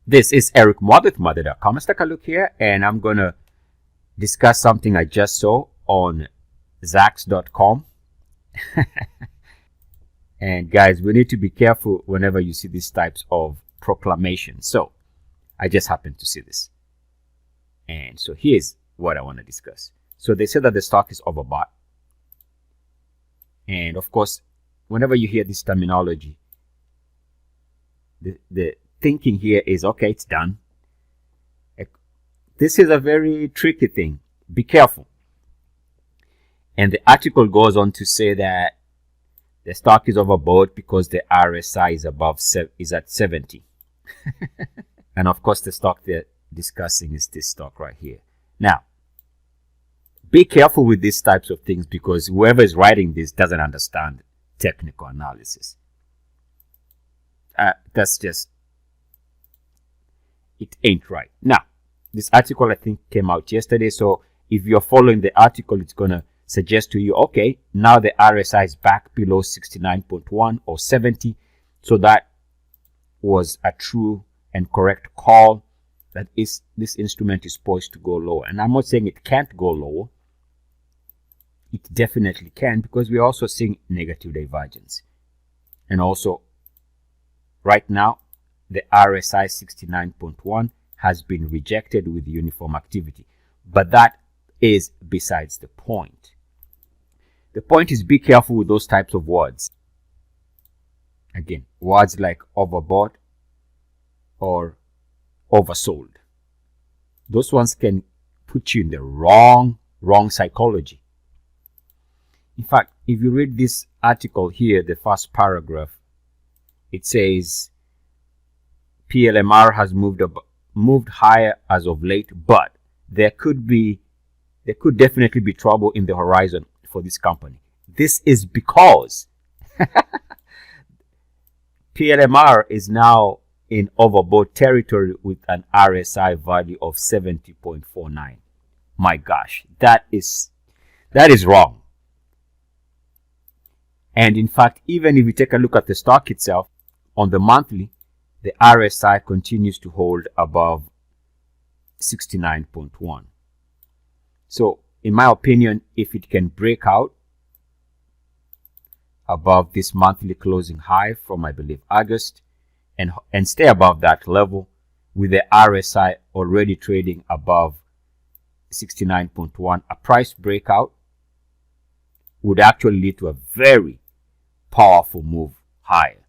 This is Eric Muathe from Muathe.com. Let's take a look here, and I'm going to discuss something I just saw on Zacks.com. And guys, we need to be careful whenever you see these types of proclamations. So I just happened to see this. And so here's what I want to discuss. So they say that the stock is overbought. And of course, whenever you hear this terminology, the thinking here is, okay, it's done. This is a very tricky thing. Be careful. And the article goes on to say that the stock is overbought because the RSI is at 70. And of course, the stock they're discussing is this stock right here. Now, be careful with these types of things because whoever is writing this doesn't understand technical analysis. That's just, it ain't right. Now, this article I think came out yesterday. So if you're following the article, it's going to suggest to you, okay, now the RSI is back below 69.1 or 70. So that was a true and correct call. That is, this instrument is poised to go lower. And I'm not saying it can't go lower. It definitely can, because we're also seeing negative divergence. And also, right now, the RSI 69.1 has been rejected with uniform activity. But that is besides the point. The point is, be careful with those types of words. Again, words like overbought or oversold. Those ones can put you in the wrong psychology. In fact, if you read this article here, the first paragraph, it says PLMR has moved higher as of late, but there could definitely be trouble in the horizon for this company. This is because PLMR is now in overbought territory with an RSI value of 70.49. My gosh, that is wrong. And in fact, even if you take a look at the stock itself, on the monthly, the RSI continues to hold above 69.1. So, in my opinion, if it can break out above this monthly closing high from, I believe, August, and stay above that level, with the RSI already trading above 69.1, a price breakout would actually lead to a very powerful move higher.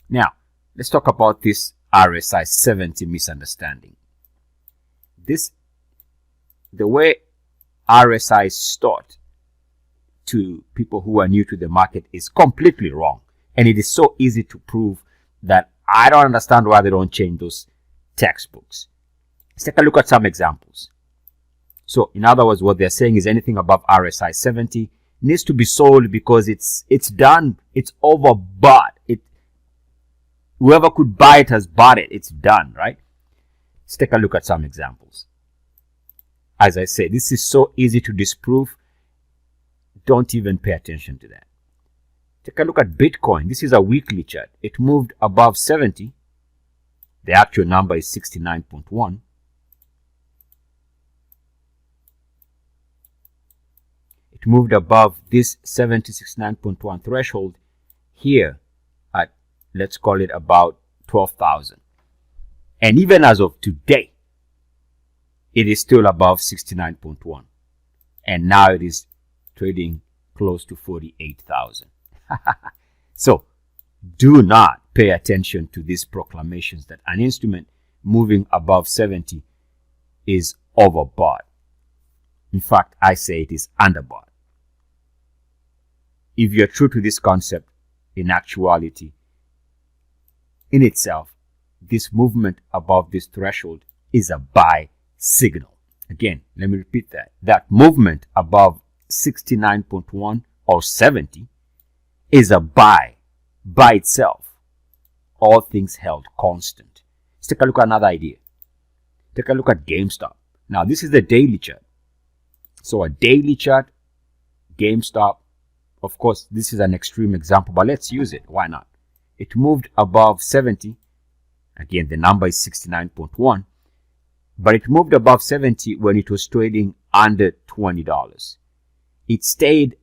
Now, let's talk about this RSI 70 misunderstanding. The way RSI is taught to people who are new to the market is completely wrong. And it is so easy to prove that I don't understand why they don't change those textbooks. Let's take a look at some examples. So, in other words, what they're saying is anything above RSI 70 needs to be sold because it's done. It's overbought. Whoever could buy it has bought it. It's done, right? Let's take a look at some examples. As I say, this is so easy to disprove. Don't even pay attention to that. Take a look at Bitcoin. This is a weekly chart. It moved above 70. The actual number is 69.1. It moved above this 69.1 threshold here at, let's call it about 12,000. And even as of today, it is still above 69.1. And now it is trading close to 48,000. So, do not pay attention to these proclamations that an instrument moving above 70 is overbought. In fact, I say it is underbought. If you're true to this concept, in actuality, in itself, this movement above this threshold is a buy signal. Again, let me repeat that. That movement above 69.1 or 70 is a buy by itself, all things held constant. Let's take a look at another idea. Take a look at Gamestop. Now, this is the daily chart. So a daily chart, Gamestop, of course, this is an extreme example, but let's use it. Why not? It moved above 70 Again, the number is 69.1, but it moved above 70 when it was trading under $20. It stayed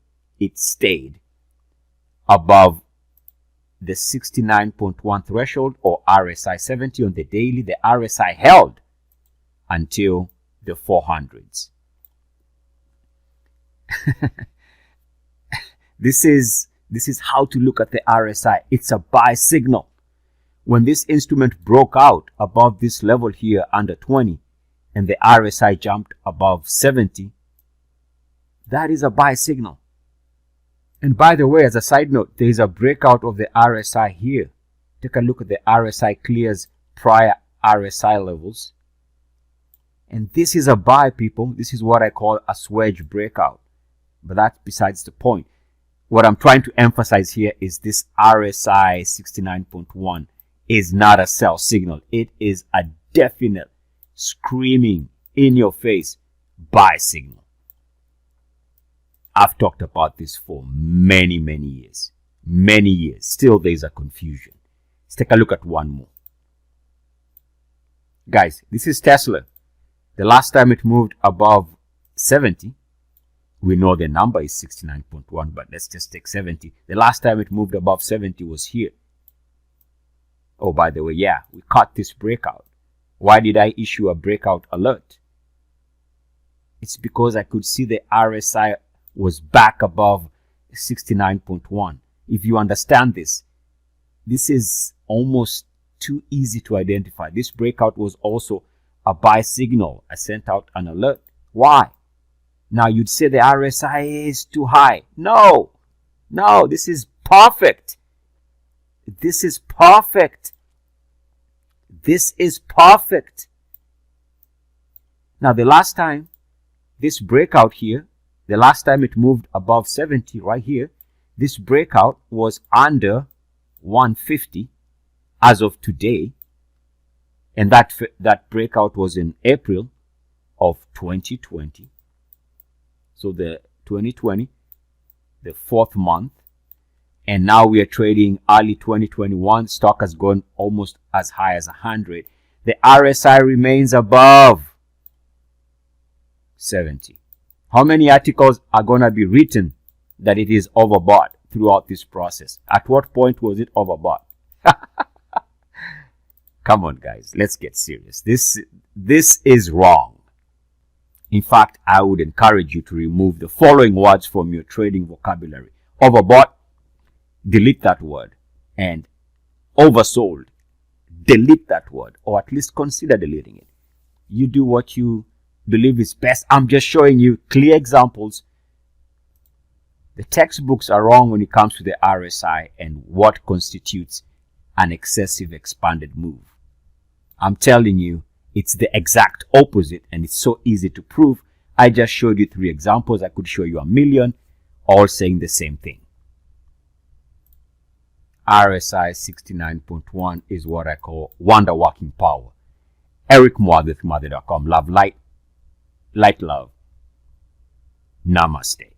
above the 69.1 threshold, or RSI 70 on the daily. The RSI held until the 400s. This is how to look at the RSI. It's a buy signal. When this instrument broke out above this level here under 20 and the RSI jumped above 70, that is a buy signal. And by the way, as a side note, there is a breakout of the RSI here. Take a look at the RSI clears prior RSI levels. And this is a buy, people. This is what I call a swedge breakout. But that's besides the point. What I'm trying to emphasize here is this RSI 69.1 is not a sell signal. It is a definite, screaming in your face buy signal. I've talked about this for many years. Many years. Still, there's a confusion. Let's take a look at one more. Guys, this is Tesla. The last time it moved above 70, we know the number is 69.1, but let's just take 70. The last time it moved above 70 was here. Oh, by the way, yeah, we caught this breakout. Why did I issue a breakout alert? It's because I could see the RSI was back above 69.1. If you understand this, this is almost too easy to identify. This breakout was also a buy signal. I sent out an alert. Why? Now you'd say the RSI is too high. No, this is perfect. This is perfect. This is perfect. Now the last time this breakout here, the last time it moved above 70 right here, this breakout was under 150 as of today. And that breakout was in April of 2020. So the 2020, the fourth month. And now we are trading early 2021. Stock has gone almost as high as 100. The RSI remains above 70. How many articles are going to be written that it is overbought throughout this process? At what point was it overbought? Come on, guys. Let's get serious. This is wrong. In fact, I would encourage you to remove the following words from your trading vocabulary. Overbought, delete that word. And oversold, delete that word. Or at least consider deleting it. You do what you believe is best. I'm just showing you clear examples. The textbooks are wrong when it comes to the RSI and what constitutes an excessive expanded move. I'm telling you, it's the exact opposite, and it's so easy to prove. I just showed you 3 examples. I could show you a million, all saying the same thing. RSI 69.1 is what I call wonder working power. Eric Muathe, Muathe.com. Love, light, love. Namaste.